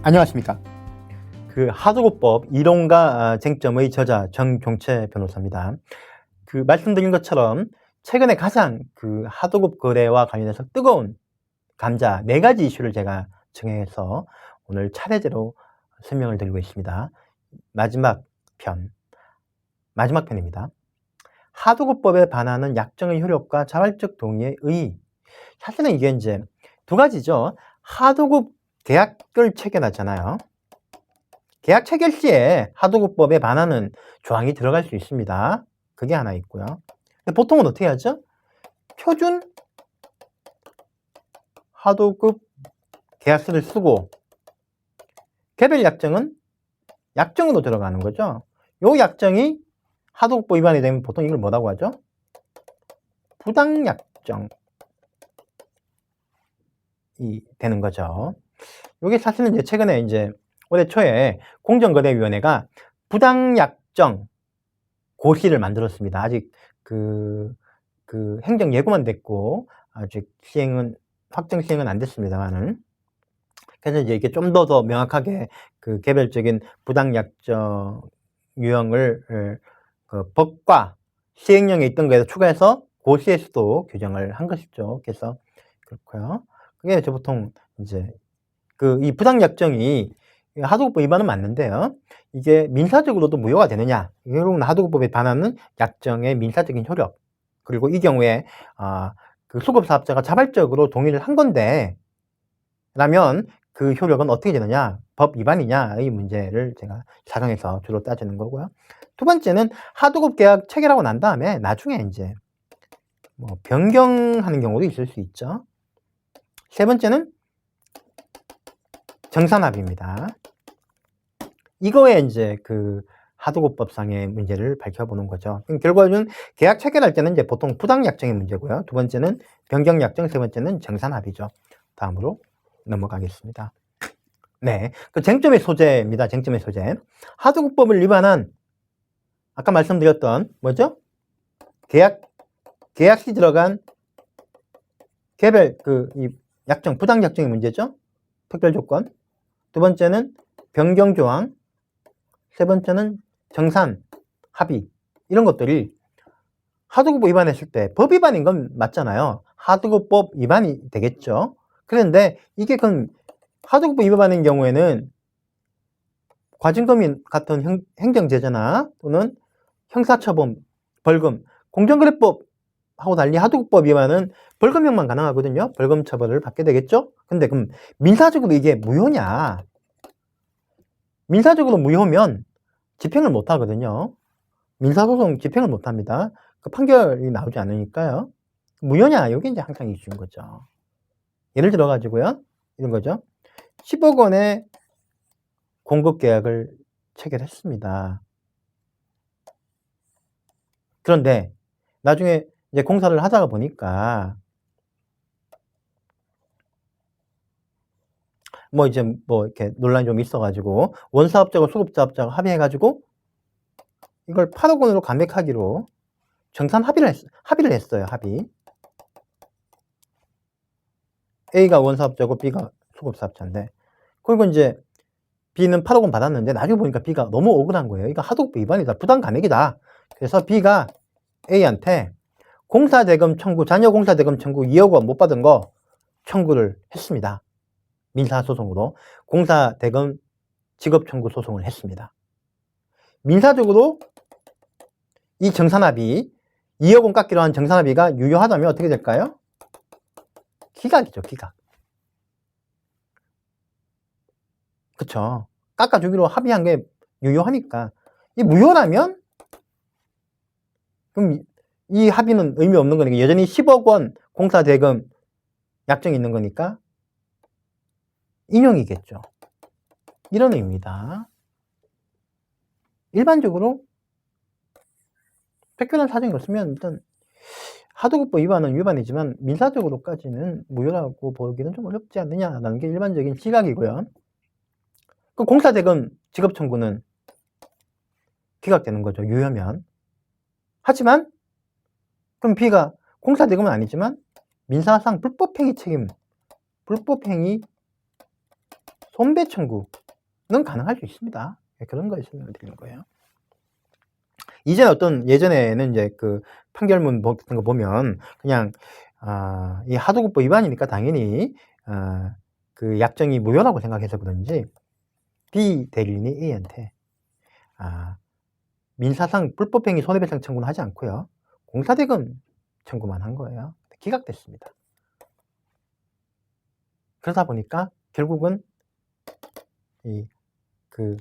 안녕하십니까. 하도급법 이론과 쟁점의 저자 정종채 변호사입니다. 말씀드린 것처럼 최근에 가장 하도급 거래와 관련해서 뜨거운 감자 4가지 이슈를 제가 정해서 오늘 차례대로 설명을 드리고 있습니다. 마지막 편입니다. 하도급법에 반하는 약정의 효력과 자발적 동의의 의의. 사실은 이게 이제 2가지죠. 하도급 계약을 체결하잖아요. 계약 체결 시에 하도급법에 반하는 조항이 들어갈 수 있습니다. 그게 하나 있고요. 근데 보통은 어떻게 하죠? 표준 하도급 계약서를 쓰고 개별 약정은 약정으로 들어가는 거죠. 요 약정이 하도급법 위반이 되면 보통 이걸 뭐라고 하죠? 부당약정이 되는 거죠. 요게 사실은 이제 최근에 이제 올해 초에 공정거래위원회가 부당약정 고시를 만들었습니다. 아직 행정 예고만 됐고 아직 확정 시행은 안 됐습니다만은. 그래서 이제 이게 좀 더 명확하게 개별적인 부당약정 유형을 법과 시행령에 있던 거에서 추가해서 고시에서도 규정을 한 것이죠. 그래서 그렇고요. 그게 이제 보통 이제 이 부당약정이 하도급법 위반은 맞는데요. 이게 민사적으로도 무효가 되느냐? 결국은 하도급법에 반하는 약정의 민사적인 효력. 그리고 이 경우에 수급사업자가 자발적으로 동의를 한 건데 라면 그 효력은 어떻게 되느냐? 법 위반이냐의 문제를 제가 사정해서 주로 따지는 거고요. 2번째는 하도급 계약 체결하고 난 다음에 나중에 이제 변경하는 경우도 있을 수 있죠. 3번째는 정산합의입니다. 이거에 이제 하도급법상의 문제를 밝혀보는 거죠. 결과는 계약 체결할 때는 이제 보통 부당약정의 문제고요. 2번째는 변경약정, 3번째는 정산합의죠. 다음으로 넘어가겠습니다. 네, 쟁점의 소재입니다. 쟁점의 소재. 하도급법을 위반한 아까 말씀드렸던 뭐죠? 계약 시 들어간 개별 이 약정, 부당약정의 문제죠. 특별조건. 2번째는 변경조항. 3번째는 정산, 합의. 이런 것들이 하도급법 위반했을 때 법 위반인 건 맞잖아요. 하도급법 위반이 되겠죠. 그런데 이게 하도급법 위반인 경우에는 과징금이 같은 행정제재나 또는 형사처분, 벌금, 공정거래법하고 달리 하도급법 위반은 벌금형만 가능하거든요. 벌금 처벌을 받게 되겠죠. 근데 그럼 민사적으로 이게 무효냐? 민사적으로 무효면 집행을 못 하거든요. 민사소송 집행을 못 합니다. 판결이 나오지 않으니까요. 무효냐? 이게 이제 항상 이슈인 거죠. 예를 들어 가지고요. 이런 거죠. 10억 원의 공급 계약을 체결했습니다. 그런데 나중에 이제 공사를 하다가 보니까 이렇게 논란이 좀 있어가지고 원사업자고 수급사업자가 합의해가지고 이걸 8억 원으로 감액하기로 정산 합의를 했어요. 합의. A가 원사업자고 B가 수급사업자인데, 그리고 이제 B는 8억 원 받았는데 나중에 보니까 B가 너무 억울한 거예요. 이거 하도급법 위반이다. 부당 감액이다. 그래서 B가 A한테 공사대금 청구, 자녀 공사대금 청구 2억 원 못 받은 거 청구를 했습니다. 민사소송으로 공사대금 지급 청구 소송을 했습니다. 민사적으로 이 정산합의 2억 원 깎기로 한 정산합의가 유효하다면 어떻게 될까요? 기각이죠. 기각. 그쵸. 깎아주기로 합의한 게 유효하니까. 이 무효라면 그럼 이 합의는 의미 없는 거니까 여전히 10억 원 공사대금 약정이 있는 거니까 인용이겠죠. 이런 의미입니다. 일반적으로 특별한 사정이 없으면 일단 하도급법 위반은 위반이지만 민사적으로까지는 무효라고 보기는 좀 어렵지 않느냐라는 게 일반적인 시각이고요. 공사대금 지급 청구는 기각되는 거죠. 유효면. 하지만 그럼 B가 공사대금은 아니지만 민사상 불법행위 책임, 불법행위 손배 청구는 가능할 수 있습니다. 그런 거에 설명을 드리는 거예요. 예전에는 이제 그 판결문 같은 거 보면 그냥 이 하도급법 위반이니까 당연히 그 약정이 무효라고 생각해서 그런지 B 대리인이 A한테 민사상 불법행위 손해배상 청구는 하지 않고요, 공사대금 청구만 한 거예요. 기각됐습니다. 그러다 보니까 결국은 그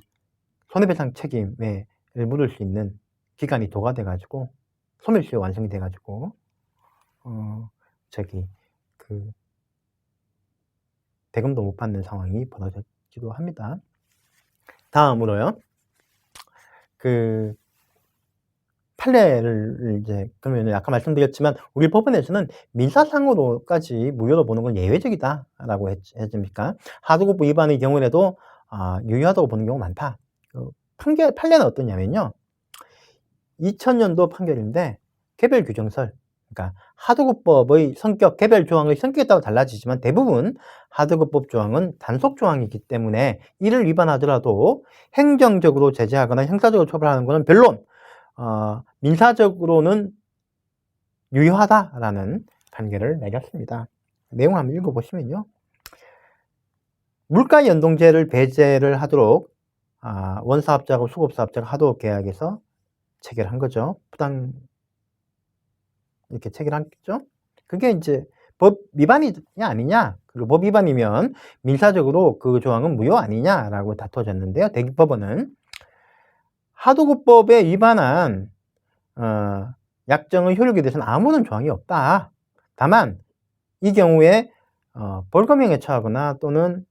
손해배상 책임에 물을 수 있는 기간이 도과돼 가지고 소멸시효 완성이 돼 가지고 그 대금도 못 받는 상황이 벌어졌기도 합니다. 다음으로요, 그 판례를 이제 그러면 아까 말씀드렸지만 우리 법원에서는 민사상으로까지 무효로 보는 건 예외적이다라고 했습니까? 하도급법 위반의 경우에도 유효하다고 보는 경우가 많다. 판례는 어떠냐면요, 2000년도 판결인데 개별 규정설, 그러니까 하도급법의 성격, 개별 조항의 성격에 따라 달라지지만 대부분 하도급법 조항은 단속 조항이기 때문에 이를 위반하더라도 행정적으로 제재하거나 형사적으로 처벌하는 것은 별론 민사적으로는 유효하다라는 판결을 내렸습니다. 내용을 한번 읽어보시면요, 물가연동제를 배제를 하도록 원사업자하고 수급사업자가 하도급 계약에서 체결한 거죠. 이렇게 체결했죠. 그게 이제 법 위반이 아니냐, 그리고 법 위반이면 민사적으로 그 조항은 무효 아니냐라고 다퉈졌는데요. 대기법원은 하도급법에 위반한 약정의 효력에 대해서는 아무런 조항이 없다. 다만 이 경우에 벌금형에 처하거나 또는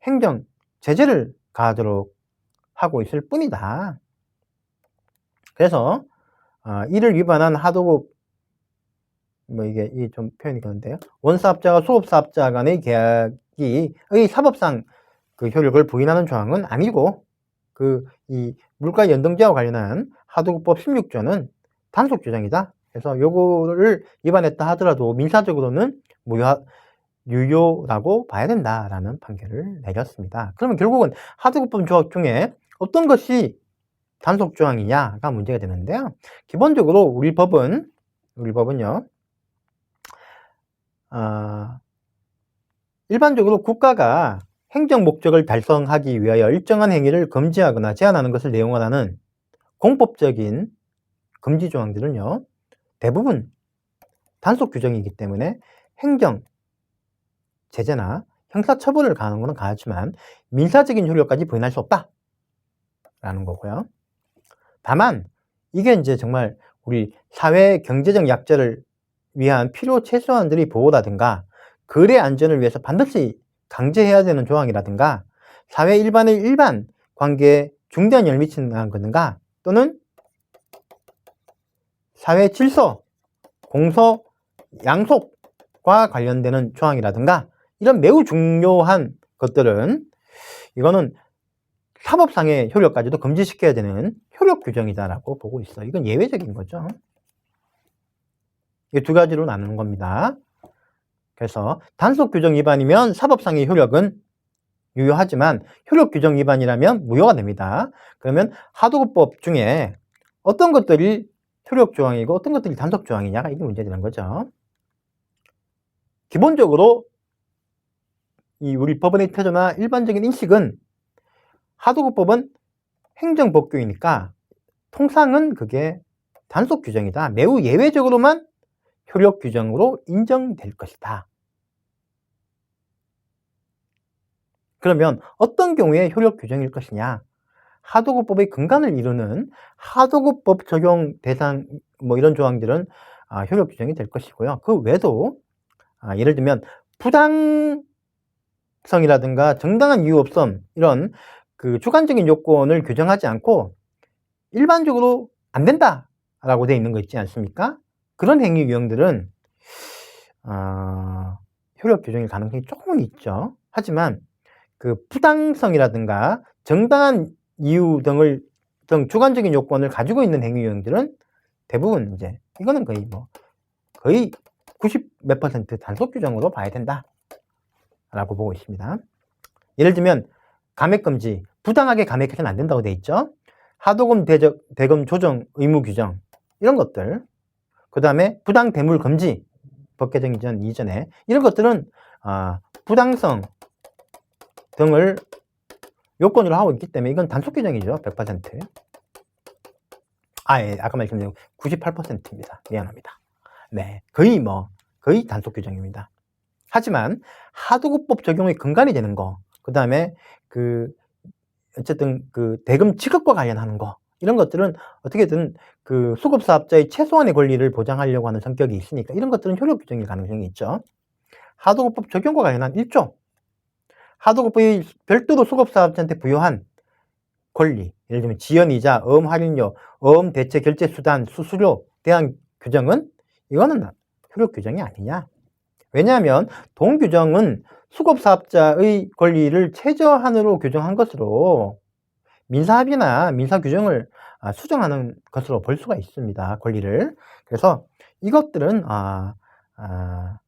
행정 제재를 가하도록 하고 있을 뿐이다. 그래서 이를 위반한 하도급, 이게 좀 표현이 그런데요, 원사업자와 소업사업자 간의 계약의 사법상 그 효력을 부인하는 조항은 아니고, 이 물가 연동제와 관련한 하도급법 16조는 단속 규정이다. 그래서 요거를 위반했다 하더라도 민사적으로는 유효라고 봐야 된다라는 판결을 내렸습니다. 그러면 결국은 하도급법 조항 중에 어떤 것이 단속 조항이냐가 문제가 되는데요. 기본적으로 우리 법은요, 일반적으로 국가가 행정 목적을 달성하기 위하여 일정한 행위를 금지하거나 제한하는 것을 내용을 하는 공법적인 금지 조항들은요, 대부분 단속 규정이기 때문에 행정 제재나 형사 처벌을 가하는 것은 가하지만 민사적인 효력까지 부인할 수 없다라는 거고요. 다만 이게 이제 정말 우리 사회 경제적 약자를 위한 필요 최소한들의 보호라든가 거래 안전을 위해서 반드시 강제해야 되는 조항이라든가 사회 일반의 일반 관계에 중대한 영향을 미치는 것인가, 또는 사회 질서, 공소, 양속과 관련되는 조항이라든가 이런 매우 중요한 것들은 이거는 사법상의 효력까지도 금지시켜야 되는 효력 규정이다라고 보고 있어요. 이건 예외적인 거죠. 이 두 가지로 나누는 겁니다. 그래서 단속 규정 위반이면 사법상의 효력은 유효하지만 효력 규정 위반이라면 무효가 됩니다. 그러면 하도급법 중에 어떤 것들이 효력 조항이고 어떤 것들이 단속 조항이냐가 이게 문제되는 거죠. 기본적으로 우리 법원의 태도나 일반적인 인식은 하도급법은 행정법규이니까 통상은 그게 단속 규정이다. 매우 예외적으로만 효력 규정으로 인정될 것이다. 그러면 어떤 경우에 효력 규정일 것이냐? 하도급법의 근간을 이루는 하도급법 적용 대상 이런 조항들은 효력 규정이 될 것이고요. 그 외에도 예를 들면 부당성이라든가 정당한 이유 없음, 이런 그 주관적인 요건을 규정하지 않고 일반적으로 안 된다라고 되어 있는 거 있지 않습니까? 그런 행위 유형들은 효력 규정일 가능성이 조금은 있죠. 하지만 그 부당성이라든가 정당한 이유 등 주관적인 요건을 가지고 있는 행위 유형들은 대부분 이제 이거는 거의 90몇 % 단속 규정으로 봐야 된다라고 보고 있습니다. 예를 들면 감액금지, 부당하게 감액해서는 안 된다고 돼 있죠. 하도급 대금 조정 의무 규정 이런 것들, 그 다음에 부당 대물 금지, 법 개정 이전에 이런 것들은 부당성 등을 요건으로 하고 있기 때문에 이건 단속 규정이죠. 100%. 예, 아까 말씀드린 98%입니다. 미안합니다. 네, 거의 단속 규정입니다. 하지만 하도급법 적용의 근간이 되는 거, 그 다음에 어쨌든 대금 지급과 관련하는 거, 이런 것들은 어떻게든 수급사업자의 최소한의 권리를 보장하려고 하는 성격이 있으니까 이런 것들은 효력 규정일 가능성이 있죠. 하도급법 적용과 관련한 1조, 하도급법이 별도로 수급사업자한테 부여한 권리, 예를 들면 지연이자, 할인료, 대체 결제 수단, 수수료 대한 규정은 이거는 효력 규정이 아니냐. 왜냐하면 동규정은 수급사업자의 권리를 최저한으로 규정한 것으로 민사합의나 민사규정을 수정하는 것으로 볼 수가 있습니다. 권리를. 그래서 이것들은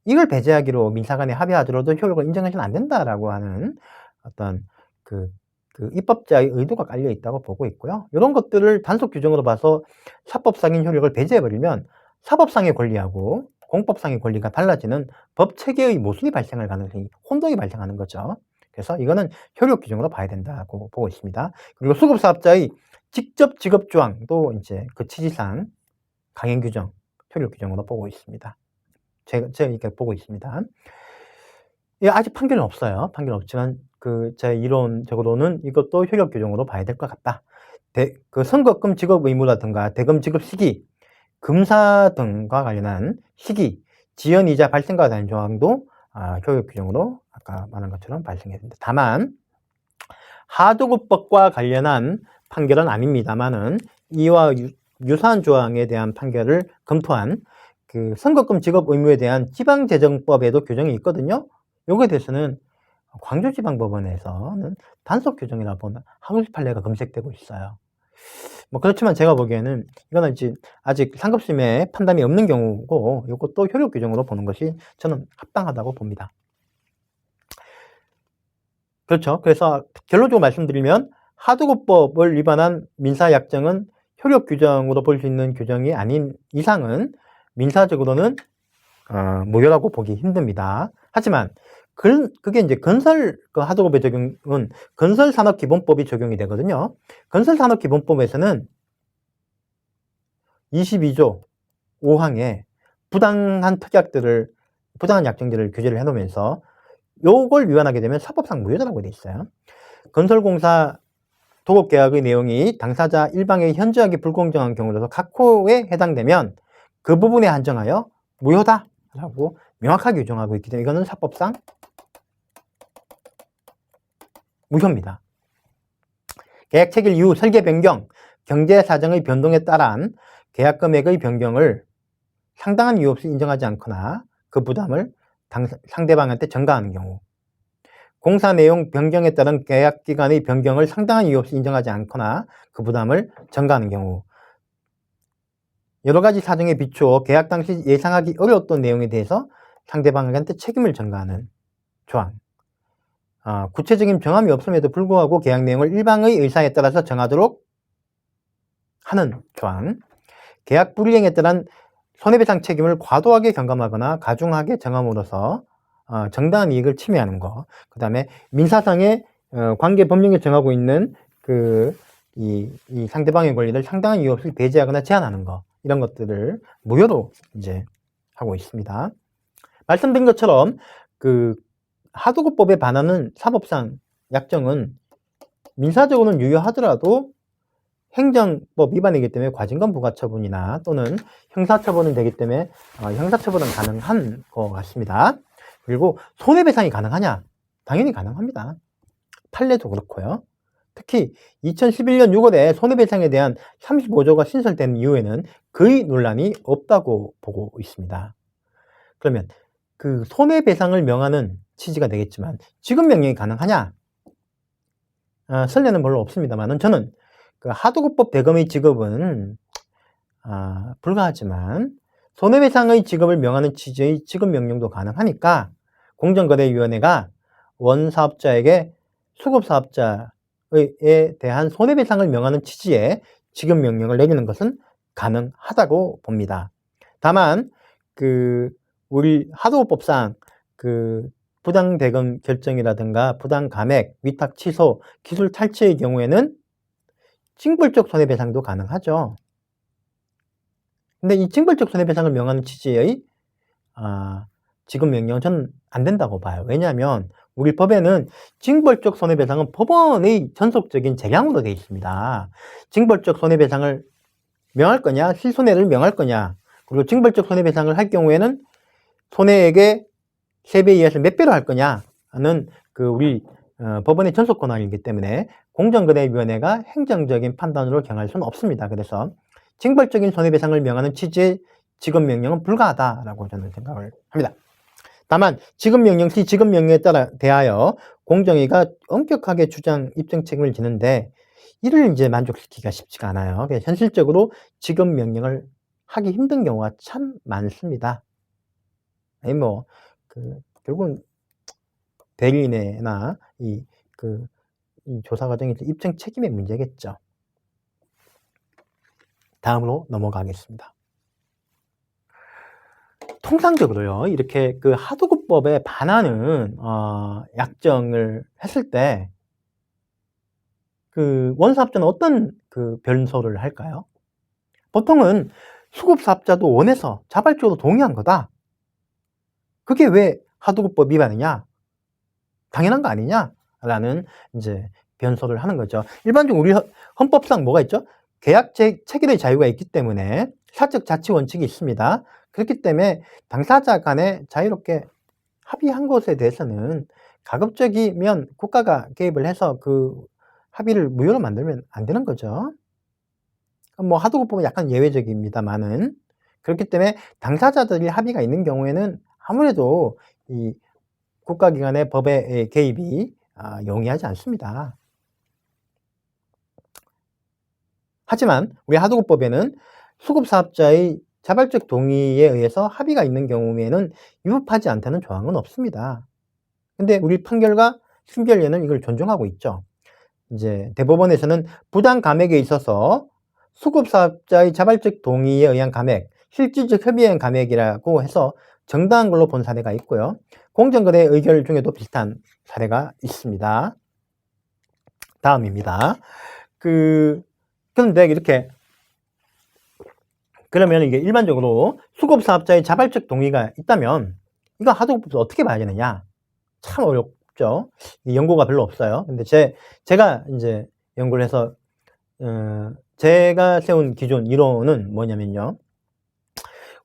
이걸 배제하기로 민사간에 합의하더라도 효력을 인정해서는 안 된다라고 하는 어떤 입법자의 의도가 깔려 있다고 보고 있고요. 이런 것들을 단속 규정으로 봐서 사법상의 효력을 배제해버리면 사법상의 권리하고 공법상의 권리가 달라지는 법 체계의 모순이 발생할 가능성이, 혼동이 발생하는 거죠. 그래서 이거는 효력 규정으로 봐야 된다고 보고 있습니다. 그리고 수급사업자의 직접 지급 조항도 이제 그 취지상 강행 규정, 효력 규정으로 보고 있습니다. 제가 이렇게 보고 있습니다. 예, 아직 판결은 없어요. 판결은 없지만 제 이론적으로는 이것도 효력 규정으로 봐야 될 것 같다. 선거금 지급 의무라든가 대금 지급 시기, 금사 등과 관련한 시기, 지연이자 발생과 관련 조항도 효력 규정으로 아까 말한 것처럼 발생해야 됩니다. 다만 하도급법과 관련한 판결은 아닙니다만은 이와 유사한 조항에 대한 판결을 검토한 선거금 지급 의무에 대한 지방재정법에도 규정이 있거든요. 요거에 대해서는 광주지방법원에서는 단속 규정이라고 항소심 판례가 검색되고 있어요. 그렇지만 제가 보기에는 이거는 아직 상급심에 판단이 없는 경우고 이것도 효력 규정으로 보는 것이 저는 합당하다고 봅니다. 그렇죠. 그래서 결론적으로 말씀드리면 하도급법을 위반한 민사약정은 효력 규정으로 볼 수 있는 규정이 아닌 이상은 민사적으로는 무효라고 보기 힘듭니다. 하지만 그게 이제 하도급의 적용은 건설산업기본법이 적용이 되거든요. 건설산업기본법에서는 22조 5항에 부당한 약정들을 규제를 해놓으면서 요걸 위반하게 되면 사법상 무효라고 되어 있어요. 건설공사 도급계약의 내용이 당사자 일방에 현저하게 불공정한 경우라도 각 호에 해당되면 그 부분에 한정하여 무효다라고 명확하게 규정하고 있기 때문에 이거는 사법상 무효입니다. 계약 체결 이후 설계 변경, 경제 사정의 변동에 따른 계약 금액의 변경을 상당한 이유 없이 인정하지 않거나 그 부담을 상대방한테 전가하는 경우, 공사 내용 변경에 따른 계약 기간의 변경을 상당한 이유 없이 인정하지 않거나 그 부담을 전가하는 경우, 여러 가지 사정에 비추어 계약 당시 예상하기 어려웠던 내용에 대해서 상대방한테 책임을 전가하는 조항, 구체적인 정함이 없음에도 불구하고 계약 내용을 일방의 의사에 따라서 정하도록 하는 조항, 계약 불이행에 따른 손해배상 책임을 과도하게 경감하거나 가중하게 정함으로써 정당한 이익을 침해하는 것, 그 다음에 민사상의 관계 법령에 정하고 있는 이 상대방의 권리를 상당한 이유 없이 배제하거나 제한하는 것, 이런 것들을 무효로 이제 하고 있습니다. 말씀드린 것처럼 하도급법에 반하는 사법상 약정은 민사적으로는 유효하더라도 행정법 위반이기 때문에 과징금 부과처분이나 또는 형사처분은 되기 때문에 형사처분은 가능한 것 같습니다. 그리고 손해배상이 가능하냐? 당연히 가능합니다. 판례도 그렇고요. 특히 2011년 6월에 손해배상에 대한 35조가 신설된 이후에는 거의 논란이 없다고 보고 있습니다. 그러면 손해배상을 명하는 취지가 되겠지만 지급 명령이 가능하냐? 설례는 별로 없습니다만 저는 하도급법 대금의 지급은 불가하지만 손해배상의 지급을 명하는 취지의 지급 명령도 가능하니까 공정거래위원회가 원사업자에게 수급사업자에 대한 손해배상을 명하는 취지의 지급명령을 내리는 것은 가능하다고 봅니다. 다만 우리 하도급법상 부당대금 결정이라든가 부당감액, 위탁 취소, 기술 탈취의 경우에는 징벌적 손해배상도 가능하죠. 근데 이 징벌적 손해배상을 명하는 취지의 지급명령은 저는 안 된다고 봐요. 왜냐하면 우리 법에는 징벌적 손해배상은 법원의 전속적인 재량으로 되어 있습니다. 징벌적 손해배상을 명할 거냐, 실손해를 명할 거냐, 그리고 징벌적 손해배상을 할 경우에는 손해액의 3배 이하에서 몇 배로 할 거냐는 우리 법원의 전속 권한이기 때문에 공정거래위원회가 행정적인 판단으로 정할 수는 없습니다. 그래서 징벌적인 손해배상을 명하는 취지의 지급명령은 불가하다라고 저는 생각을 합니다. 다만 지급명령 시 지급명령에 따라 대하여 공정위가 엄격하게 주장 입증 책임을 지는데 이를 이제 만족시키기가 쉽지가 않아요. 그래서 현실적으로 지급명령을 하기 힘든 경우가 참 많습니다. 결국은 대리인회나 이 조사 과정에서 입증 책임의 문제겠죠. 다음으로 넘어가겠습니다. 통상적으로요, 이렇게 하도급법에 반하는 약정을 했을 때 원사업자는 어떤 변소를 할까요? 보통은 수급사업자도 원해서 자발적으로 동의한 거다. 그게 왜 하도급법 위반이냐? 당연한 거 아니냐? 라는 이제 변소를 하는 거죠. 일반적으로 우리 헌법상 뭐가 있죠? 계약 체결의 자유가 있기 때문에 사적 자치 원칙이 있습니다. 그렇기 때문에 당사자 간에 자유롭게 합의한 것에 대해서는 가급적이면 국가가 개입을 해서 합의를 무효로 만들면 안 되는 거죠. 뭐 하도급법은 약간 예외적입니다만은, 그렇기 때문에 당사자들이 합의가 있는 경우에는 아무래도 이 국가기관의 법의 개입이 용이하지 않습니다. 하지만 우리 하도급법에는 수급사업자의 자발적 동의에 의해서 합의가 있는 경우에는 위법하지 않다는 조항은 없습니다. 근데 우리 판결과 심결례는 이걸 존중하고 있죠. 이제 대법원에서는 부당 감액에 있어서 수급사업자의 자발적 동의에 의한 감액, 실질적 협의에 의한 감액이라고 해서 정당한 걸로 본 사례가 있고요. 공정거래 의결 중에도 비슷한 사례가 있습니다. 다음입니다. 그런데 이렇게 그러면 이게 일반적으로 수급사업자의 자발적 동의가 있다면 이거 하도급법에서 어떻게 봐야 되느냐? 참 어렵죠. 연구가 별로 없어요. 근데 제가 이제 연구를 해서 제가 세운 기존 이론은 뭐냐면요.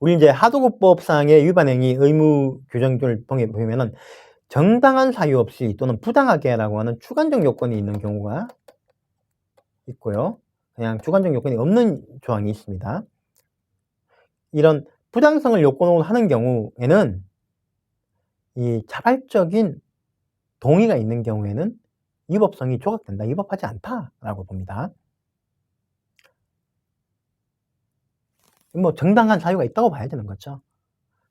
우리 이제 하도급법상의 위반행위 의무 규정을 보면은 정당한 사유 없이 또는 부당하게라고 하는 주관적 요건이 있는 경우가 있고요. 그냥 주관적 요건이 없는 조항이 있습니다. 이런 부당성을 요건으로 하는 경우에는 이 자발적인 동의가 있는 경우에는 위법성이 조각된다, 위법하지 않다라고 봅니다. 뭐 정당한 사유가 있다고 봐야 되는 거죠.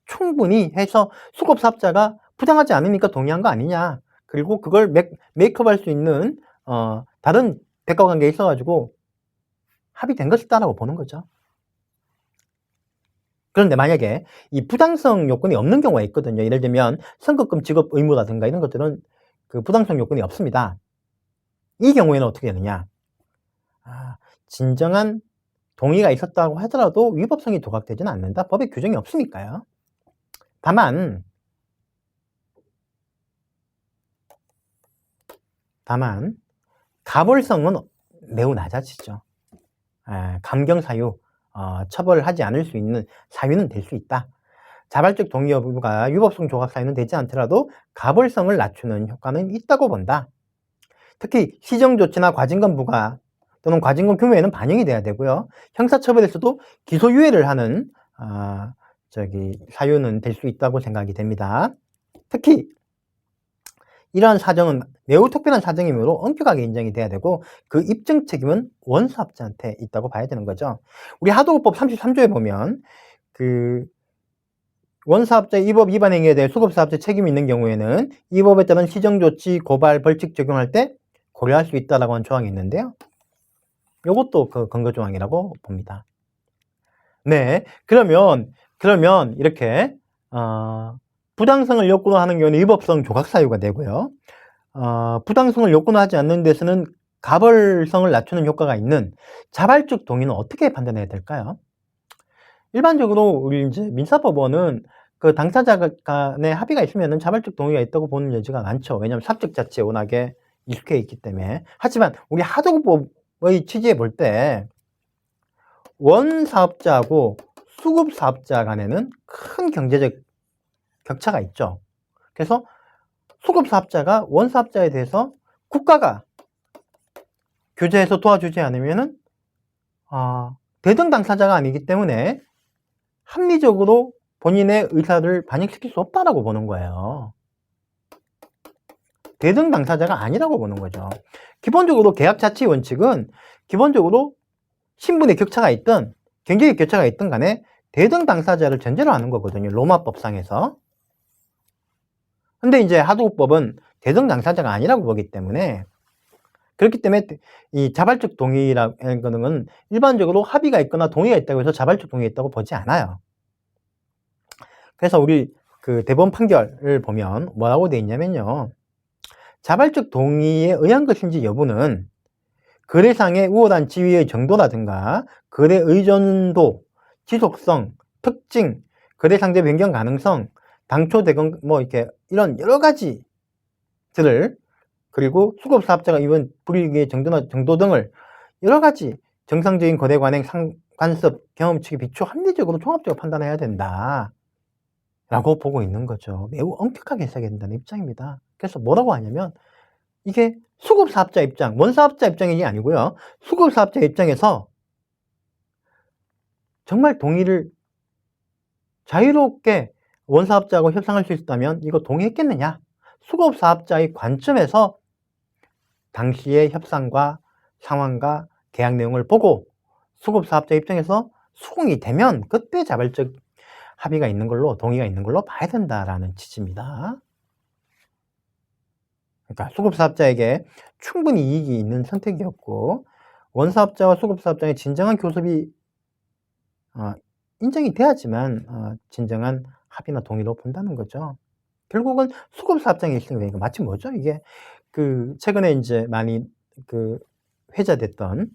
충분히 해서 수급사업자가 부당하지 않으니까 동의한 거 아니냐, 그리고 그걸 메이크업할 수 있는 다른 대가관계에 있어가지고 합의된 것이다라고 보는 거죠. 그런데 만약에 이 부당성 요건이 없는 경우가 있거든요. 예를 들면 선급금 지급 의무라든가 이런 것들은 부당성 요건이 없습니다. 이 경우에는 어떻게 되느냐? 진정한 동의가 있었다고 하더라도 위법성이 도각되지는 않는다. 법에 규정이 없으니까요. 다만 가벌성은 매우 낮아지죠. 감경사유, 처벌하지 않을 수 있는 사유는 될 수 있다. 자발적 동의 여부가 위법성 조각 사유는 되지 않더라도 가벌성을 낮추는 효과는 있다고 본다. 특히 시정조치나 과징금 부과 또는 과징금 규모에는 반영이 돼야 되고요. 형사처벌에서도 기소유예를 하는 사유는 될 수 있다고 생각이 됩니다. 특히 이러한 사정은 매우 특별한 사정이므로 엄격하게 인정이 돼야 되고 그 입증 책임은 원사업자한테 있다고 봐야 되는 거죠. 우리 하도급법 33조에 보면 원사업자 이 법 위반 행위에 대해 수급사업자 책임이 있는 경우에는 이 법에 따른 시정조치, 고발, 벌칙 적용할 때 고려할 수 있다라고 하는 조항이 있는데요. 이것도 그 근거 조항이라고 봅니다. 네, 그러면 이렇게 부당성을 욕구로 하는 경우는 위법성 조각 사유가 되고요. 부당성을 욕구로 하지 않는 데서는 가벌성을 낮추는 효과가 있는 자발적 동의는 어떻게 판단해야 될까요? 일반적으로 우리 이제 민사법원은 그 당사자 간의 합의가 있으면 자발적 동의가 있다고 보는 여지가 많죠. 왜냐하면 사적 자체에 워낙에 익숙해 있기 때문에. 하지만 우리 하도급법의 취지에 볼 때 원사업자하고 수급사업자 간에는 큰 경제적 격차가 있죠. 그래서 수급사업자가 원사업자에 대해서 국가가 규제해서 도와주지 않으면은 대등 당사자가 아니기 때문에 합리적으로 본인의 의사를 반영시킬 수 없다라고 보는 거예요. 대등 당사자가 아니라고 보는 거죠. 기본적으로 계약 자체의 원칙은 기본적으로 신분의 격차가 있든 경제적 격차가 있든 간에 대등 당사자를 전제로 하는 거거든요. 로마법상에서. 근데 이제 하도급법은 대등 당사자가 아니라고 보기 때문에 그렇기 때문에 이 자발적 동의라는 거는 일반적으로 합의가 있거나 동의가 있다고 해서 자발적 동의가 있다고 보지 않아요. 그래서 우리 그 대법원 판결을 보면 뭐라고 돼 있냐면요. 자발적 동의에 의한 것인지 여부는 거래상의 우월한 지위의 정도라든가 거래 의존도, 지속성, 특징, 거래 상대 변경 가능성, 당초 대금 뭐 이렇게 이런 여러 가지들을 그리고 수급사업자가 입은 불이익의 정도나 정도 등을 여러 가지 정상적인 거래 관행, 관습, 경험치에 비추어 합리적으로 종합적으로 판단해야 된다 라고 보고 있는 거죠. 매우 엄격하게 해석해야 된다는 입장입니다. 그래서 뭐라고 하냐면 이게 수급사업자 입장, 원사업자 입장이 아니고요. 수급사업자 입장에서 정말 동의를 자유롭게 원사업자하고 협상할 수 있다면 이거 동의했겠느냐? 수급사업자의 관점에서 당시의 협상과 상황과 계약 내용을 보고 수급사업자 입장에서 수긍이 되면 그때 자발적 합의가 있는 걸로, 동의가 있는 걸로 봐야 된다라는 취지입니다. 그러니까 수급사업자에게 충분히 이익이 있는 선택이었고 원사업자와 수급사업자의 진정한 교섭이 인정이 돼야지만 진정한 합의나 동의로 본다는 거죠. 결국은 수급사업장에 있으니까 이거 마치 뭐죠? 이게 그 최근에 이제 많이 그 회자됐던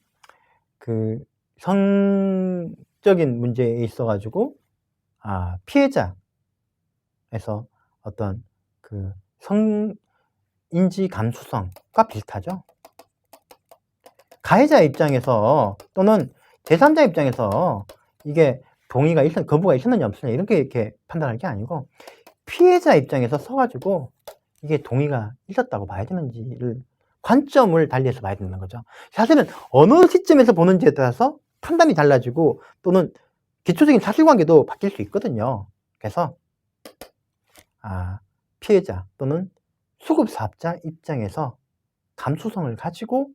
그 성적인 문제에 있어가지고 피해자에서 어떤 그 성인지 감수성과 비슷하죠. 가해자 입장에서 또는 제3자 입장에서 이게 동의가 거부가 있었느냐 없었느냐 이렇게 판단할 게 아니고 피해자 입장에서 서가지고 이게 동의가 있었다고 봐야 되는지를 관점을 달리해서 봐야 된다는 거죠. 사실은 어느 시점에서 보는지에 따라서 판단이 달라지고 또는 기초적인 사실관계도 바뀔 수 있거든요. 그래서 피해자 또는 수급사업자 입장에서 감수성을 가지고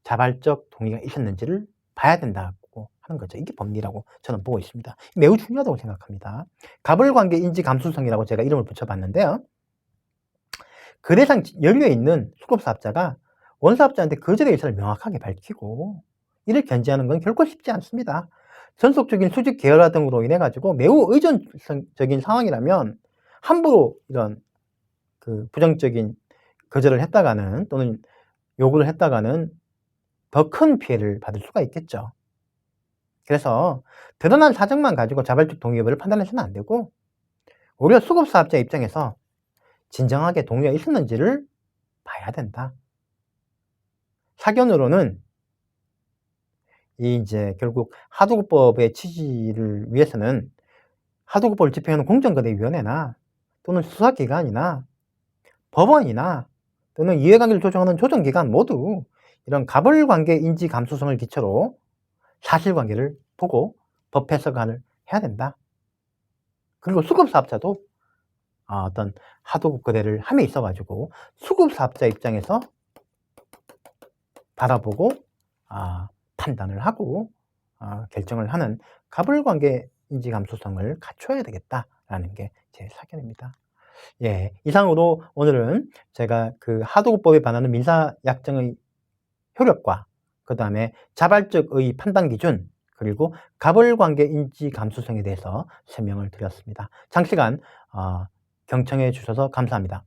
자발적 동의가 있었는지를 봐야 된다고 하는 거죠. 이게 법리라고 저는 보고 있습니다. 매우 중요하다고 생각합니다. 가벌관계 인지 감수성이라고 제가 이름을 붙여봤는데요. 거래상 여류에 있는 수급사업자가 원사업자한테 거절의 의사를 명확하게 밝히고 이를 견지하는 건 결코 쉽지 않습니다. 전속적인 수직 계열화 등으로 인해 가지고 매우 의존적인 상황이라면 함부로 이런 그 부정적인 거절을 했다가는 또는 요구를 했다가는 더 큰 피해를 받을 수가 있겠죠. 그래서 드러난 사정만 가지고 자발적 동의 여부를 판단해서는 안 되고 오히려 수급사업자 입장에서 진정하게 동의가 있었는지를 봐야 된다. 사견으로는 이제 결국 하도급법의 취지를 위해서는 하도급법을 집행하는 공정거래위원회나 또는 수사기관이나 법원이나 또는 이해관계를 조정하는 조정기관 모두 이런 가벌관계 인지 감수성을 기초로 사실관계를 보고 법 해석을 해야 된다. 그리고 수급사업자도 어떤 하도급 거래를 함에 있어가지고 수급사업자 입장에서 바라보고 판단을 하고 결정을 하는 가벌관계 인지 감수성을 갖춰야 되겠다 라는 게 제 사견입니다. 예, 이상으로 오늘은 제가 그 하도급법에 반하는 민사약정의 효력과 그 다음에 자발적의 판단 기준, 그리고 가벌관계 인지 감수성에 대해서 설명을 드렸습니다. 장시간 경청해 주셔서 감사합니다.